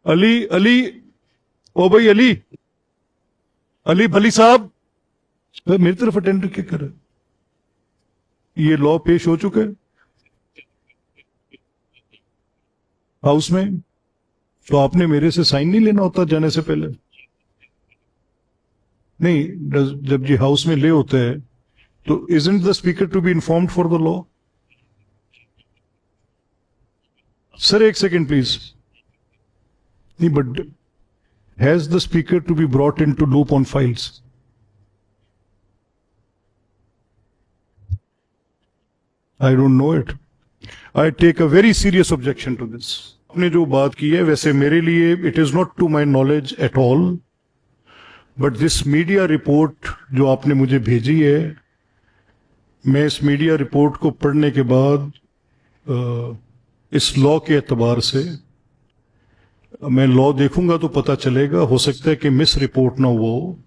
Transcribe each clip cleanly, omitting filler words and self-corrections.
अली अली ओ भाई अली अली भली साहब मेरी तरफ अटेंड क्या कर रहे? ये लॉ पेश हो चुका है हाउस में, तो आपने मेरे से साइन नहीं लेना होता जाने से पहले? नहीं, जब ये हाउस में ले होते हैं तो isn't the speaker to be informed for the law? Sir एक सेकेंड प्लीज. नहीं, but has the speaker to be brought into loop on files? I don't know it. I take a very serious objection to this. आपने जो बात की है वैसे मेरे लिए it is not to my knowledge at all, but this media report जो आपने मुझे भेजी है, मैं इस मीडिया रिपोर्ट को पढ़ने के बाद इस लॉ के एतबार से मैं लॉ देखूंगा तो पता चलेगा. हो सकता है कि मिस रिपोर्ट ना हुआ हो.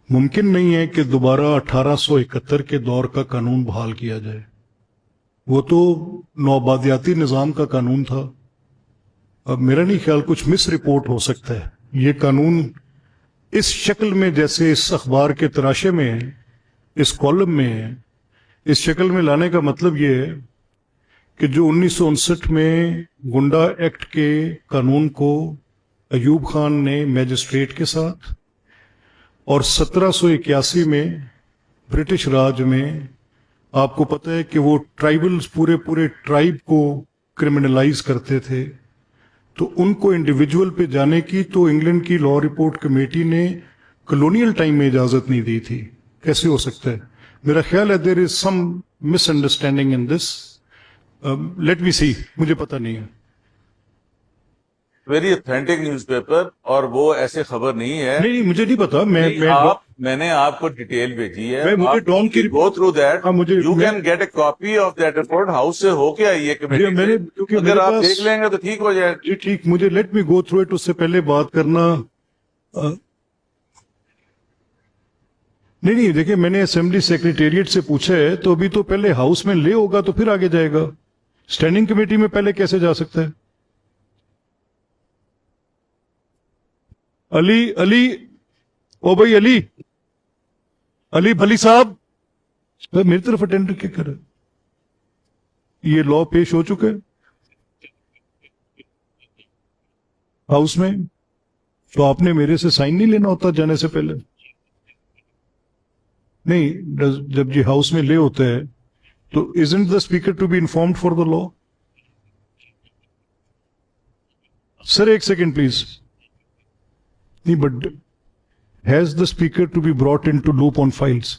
मुमकिन नहीं है कि दोबारा 1871 के दौर का कानून बहाल किया जाए. वो तो नौबादियाती निज़ाम का कानून था. अब मेरा नहीं ख्याल कुछ मिस रिपोर्ट हो सकता है. ये कानून इस शक्ल में जैसे इस अखबार के तराशे में है, इस कॉलम में है, इस शक्ल में लाने का मतलब ये है कि जो 1959 में गुंडा एक्ट के कानून को अयूब खान ने मैजिस्ट्रेट के साथ और 1781 में ब्रिटिश राज में, आपको पता है कि वो ट्राइबल्स पूरे ट्राइब को क्रिमिनलाइज करते थे, तो उनको इंडिविजुअल पे जाने की तो इंग्लैंड की लॉ रिपोर्ट कमेटी ने कॉलोनियल टाइम में इजाजत नहीं दी थी. कैसे हो सकता है? मेरा ख्याल है there is some misunderstanding in this. Let me see, मुझे पता नहीं है. वेरी ऑथेंटिक न्यूज़पेपर, और वो ऐसे खबर नहीं है. नहीं, मुझे नहीं पता. मैंने आपको डिटेल भेजी है. मुझे डॉन की गो थ्रू दैट. मुझे you can get A copy of that report. House से होके आई है कमेटी. मैंने क्योंकि अगर आप देख लेंगे तो ठीक हो जाए. जी ठीक, मुझे let me go through it. उससे पहले बात करना नहीं, देखिए मैंने असेंबली सेक्रेटेरिएट से पूछा है, तो अभी तो पहले हाउस में ले होगा तो फिर आगे जाएगा. स्टैंडिंग कमेटी में पहले कैसे जा सकता है? अली अली ओ भाई अली अली भली साहब मेरी तरफ अटेंड क्या कर रहे? ये लॉ पेश हो चुका है हाउस में, तो आपने मेरे से साइन नहीं लेना होता जाने से पहले? नहीं, जब ये हाउस में ले होता है तो isn't the speaker to be informed for the law? Sir एक सेकेंड प्लीज. नहीं, but has the speaker to be brought into loop on files?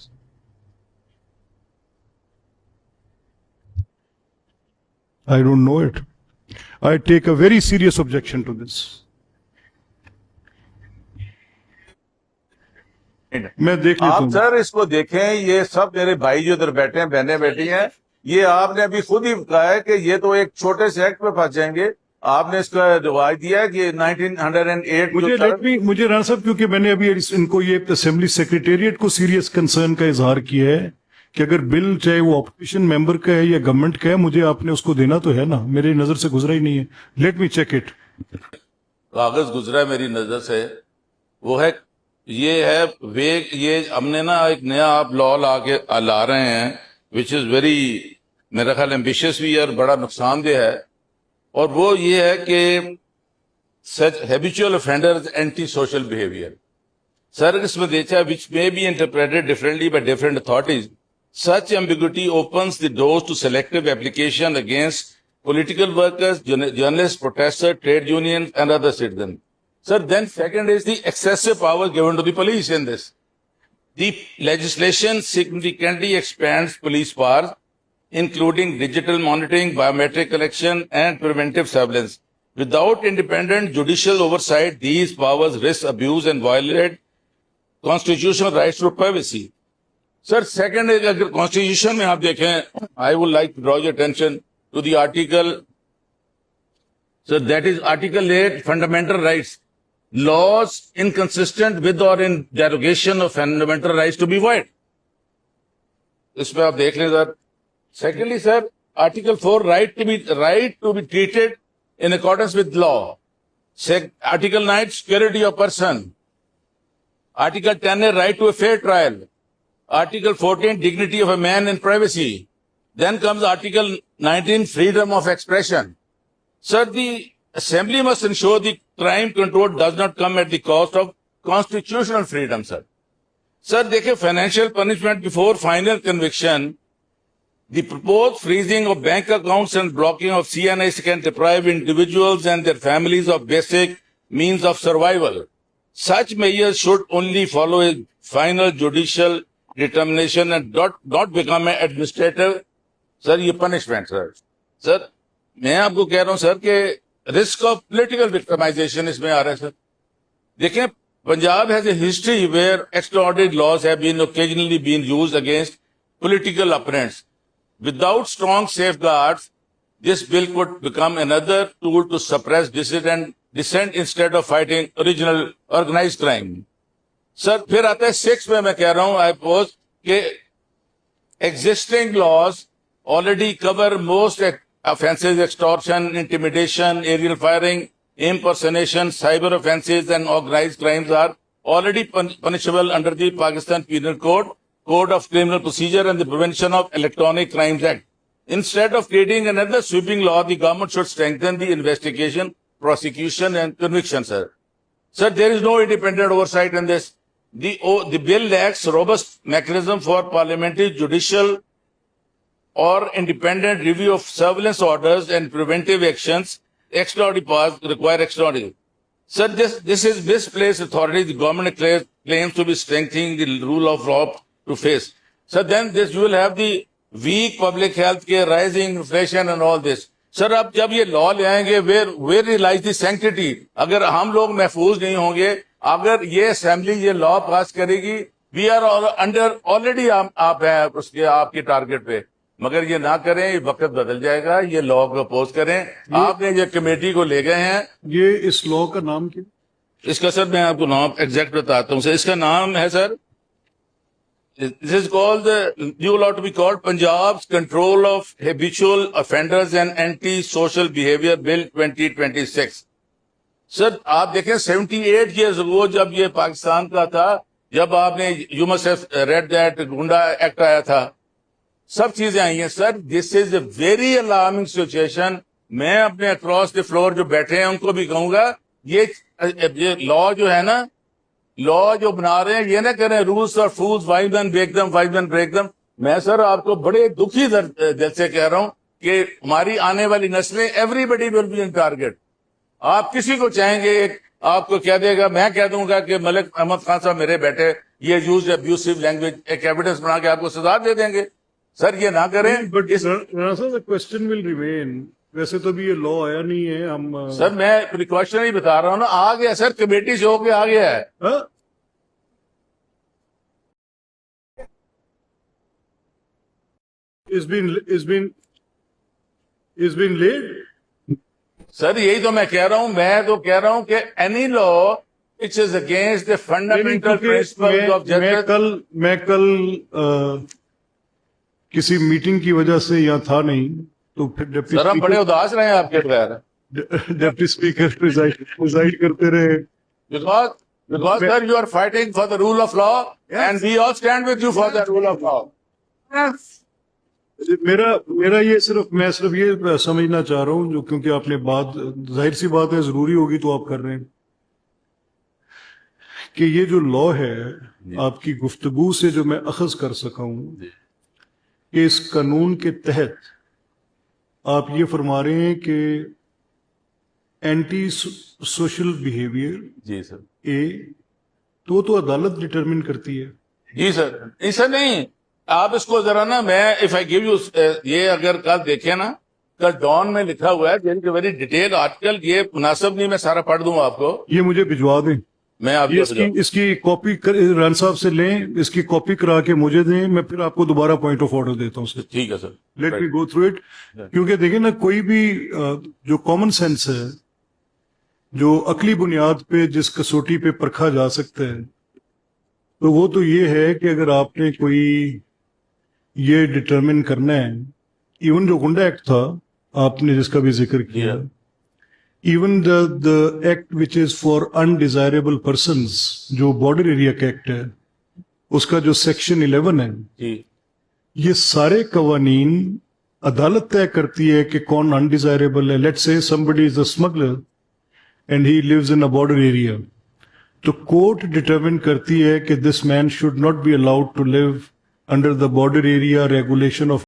I don't know it. I take a very serious objection to this. मैं देख लेता आप हूं. Sir इसको देखें. ये सब मेरे भाई जो इधर बैठे हैं, बहनें बैठी हैं, ये आपने अभी खुद ही कहा है कि ये तो एक छोटे से एक्ट पे फंस जाएंगे. आपने इसका रिवाज दिया है कि 1908. मुझे राणा साहब, क्योंकि मैंने अभी इनको ये असेंबली सेक्रेटेरिएट को सीरियस कंसर्न का इजहार किया है कि अगर बिल चाहे वो ऑपोजिशन मेंबर का है या गवर्नमेंट का है, मुझे आपने उसको देना तो है ना. मेरी नजर से गुजरा ही नहीं है. Let me check it. कागज गुजरा मेरी नजर से, वो है ये हमने ना एक नया आप लॉ ला रहे हैं विच इज वेरी, मेरा ख्याल एम्बिशियस भी है और बड़ा नुकसानदेह है. और वो ये है कि such habitual offenders anti social behaviour. Sir इसमें देखा है which may be interpreted differently by different authorities. Such ambiguity opens the doors to selective application against political workers, journalists, protesters, trade unions, and other citizens. Sir, then second is the excessive power given to the police in this. The legislation significantly expands police powers, including digital monitoring, biometric collection, and preventive surveillance. Without independent judicial oversight, these powers risk abuse and violate constitutional rights to privacy. Sir, second is, अगर constitution में आप देखें, I would like to draw your attention to the article, so that is Article 8, fundamental rights. Laws inconsistent with or in derogation of fundamental rights to be void. इसमें आप देख लें sir. Secondly, sir, Article 4, right to be treated in accordance with law. Article 9, security of person. Article 10, a right to a fair trial. Article 14, dignity of a man and privacy. Then comes Article 19, freedom of expression. Sir, the Assembly must ensure the crime control does not come at the cost of constitutional freedom, sir. Sir, देखिए, financial punishment before final conviction, the proposed freezing of bank accounts and blocking of CNIs can deprive individuals and their families of basic means of survival. Such measures should only follow a final judicial determination and not become an administrative, sir, ये punishment, sir. Sir, मैं आपको कह रहा हूं sir कि risk of political victimization इसमें आ रहा है सर. देखें, Punjab has a history where extraordinary laws have been occasionally been used against political opponents. Without strong safeguards, this bill could become another tool to suppress dissent instead of fighting original organized crime. Sir, फिर आता है 6 में मैं कह रहा हूं, I pose कि existing laws already cover most offenses: extortion, intimidation, aerial firing, impersonation, cyber offenses and organized crimes are already punishable under the Pakistan Penal Code, Code of Criminal Procedure and the Prevention of Electronic Crimes Act. Instead of creating another sweeping law, the government should strengthen the investigation, prosecution and conviction, sir. Sir, there is no independent oversight in this. The bill lacks robust mechanism for parliamentary, judicial or independent review of surveillance orders and preventive actions. Extraordinary powers require extraordinary. Sir, this is misplaced authority. The government claims to be strengthening the rule of law to face. So then you will have the weak public health care, rising inflation and all this. Sir, अब जब ये law ले आएंगे, where lies the sanctity? अगर हम लोग महफूज नहीं होंगे, अगर ये असेंबली ये लॉ पास करेगी, we are under already आप हैं उसके आपके टारगेट पे, मगर ये ना करें, वक्त बदल जाएगा, ये लॉ को अपोज करें. आपने ये कमेटी को ले गए हैं. ये इस लॉ का नाम क्या? इसका सर मैं आपको नाम एग्जैक्ट बताता हूँ सर. इसका नाम है sir, this is called the new law to be called Punjab's Control of Habitual Offenders and Anti-Social Behavior Bill 2026. Sir आप देखें 78 years ago जब ये पाकिस्तान का था, जब आपने you must have read that गुंडा एक्ट आया था, सब चीजें आई हैं sir. This is a very alarming situation. मैं अपने अक्रॉस द फ्लोर जो बैठे हैं उनको भी कहूंगा, ये लॉ जो है ना, लॉ जो बना रहे हैं, ये ना करें रूल्स और फूल्स, वाइज एंड ब्रेक दम, वाइज एंड ब्रेक दम. मैं सर आपको बड़े दुखी दिल से कह रहा हूं कि हमारी आने वाली नस्लें, everybody will be in target. आप किसी को चाहेंगे, आपको कह देगा, मैं कह दूंगा कि मलिक अहमद खान साहब मेरे बैठे ये यूज अब्यूसिव लैंग्वेज, एक एविडेंस बना के आपको सजा दे देंगे. सर ये ना करें. But the question will remain. वैसे तो भी ये लॉ आया नहीं है. हम सर मैं प्रिकॉशन ही बता रहा हूँ ना, आ गया सर, कमेटी से होके आ गया है. It's been laid. सर यही तो मैं कह रहा हूँ. मैं तो कह रहा हूँ कि any law which is against the fundamental principles of justice. मैं कल किसी मीटिंग की वजह से यहाँ था नहीं, तो फिर डिप्टी सर हम बड़े उदास रहे हैं आपके बगैर. डिप्टी स्पीकर प्रिजाइड करते रहे. Because sir, you are fighting for the rule of law, and we all stand with you for the rule of law. मेरा ये मैं सिर्फ ये समझना चाह रहा हूँ, जो क्योंकि आपने बात, जाहिर सी बात है, जरूरी होगी तो आप कर रहे हैं, कि ये जो लॉ है, आपकी गुफ्तगू से जो मैं अखज कर सका हूँ कि इस कानून के तहत आप ये फरमा रहे हैं कि एंटी सोशल बिहेवियर, जी सर, तो अदालत डिटरमिन करती है. जी सर. ऐसा नहीं, आप इसको जरा ना, मैं इफ आई गिव यू, ये अगर कल देखे ना, कल डॉन में लिखा हुआ है, वेरी डिटेल आर्टिकल, ये मुनासिब नहीं मैं सारा पढ़ दूंगा आपको. ये मुझे भिजवा दें. मैं आपको इसकी कॉपी रान साहब से लें, इसकी कॉपी करा के मुझे दें, मैं फिर आपको दोबारा पॉइंट ऑफ ऑर्डर देता हूँ. ठीक है sir, let me go through it. क्योंकि देखिए ना, कोई भी जो कॉमन सेंस है, जो अकली बुनियाद पे जिस कसौटी पे परखा जा सकता है, तो वो तो ये है कि अगर आपने कोई ये डिटरमिन करना है, इवन जो गुंडा एक्ट था आपने जिसका भी जिक्र किया, even the act which is for undesirable persons, جو border area کا ایکٹ ہے, اس کا جو section 11 ہے, جی یہ سارے قوانین عدالت طے کرتی ہے کہ کون undesirable ہے. Let's say somebody is a smuggler and he lives in a border area. تو court determine کرتی ہے کہ this man should not be allowed to live under the border area regulation of